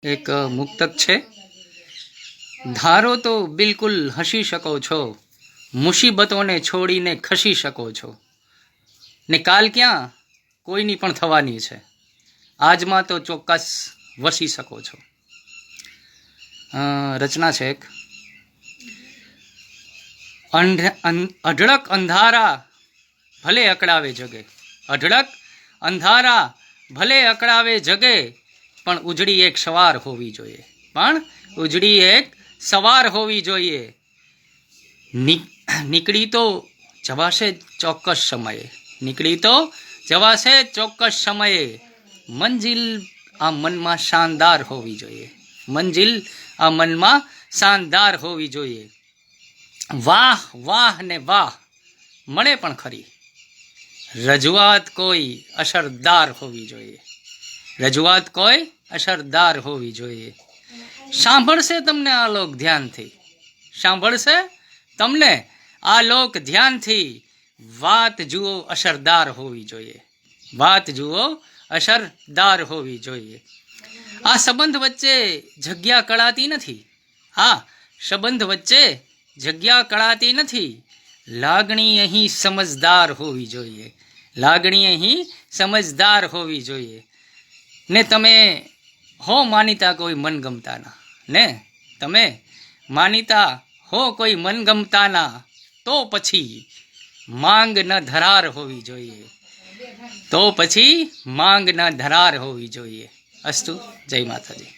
એક મુક્તક છે। ધારો તો બિલકુલ હસી શકો છો, મુસીબતોને છોડીને ખસી શકો છો, ને કાલ ક્યાં કોઈની પણ થવાની છે, આજમાં તો ચોક્કસ વસી શકો છો। રચના છે એક। અઢળક અંધારા ભલે અકળાવે જગે, અઢળક અંધારા ભલે અકળાવે જગે, પણ ઉજળી એક સવાર હોવી જોઈએ, પણ ઉજળી એક સવાર હોવી જોઈએ। નીકળી તો જવાશે ચોક્કસ સમયે, નીકળી તો જવાશે ચોક્કસ સમયે, મંજિલ આ મનમાં શાનદાર હોવી જોઈએ, મંજિલ આ મનમાં શાનદાર હોવી જોઈએ। વાહ વાહ ને વાહ મળે પણ ખરી, રજૂઆત કોઈ અસરદાર હોવી જોઈએ, રજૂઆત કોઈ અસરદાર હોવી જોઈએ। સાંભળશે તમને આ લોક ધ્યાનથી, સાંભળશે તમને આ લોક ધ્યાનથી, વાત જુઓ અસરદાર હોવી જોઈએ, વાત જુઓ અસરદાર હોવી જોઈએ। આ સંબંધ વચ્ચે જગ્યા કળાતી નથી, આ સંબંધ વચ્ચે જગ્યા કળાતી નથી, લાગણી અહીં સમજદાર હોવી જોઈએ, લાગણી અહીં સમજદાર હોવી જોઈએ। ને તમે હો માનીતા કોઈ મનગમતાના, ને તમે માનીતા હો કોઈ મનગમતાના, તો પછી માંગ ન ધરાર હોવી જોઈએ, તો પછી માંગ ન ધરાર હોવી જોઈએ। અસ્તુ, જય માતાજી।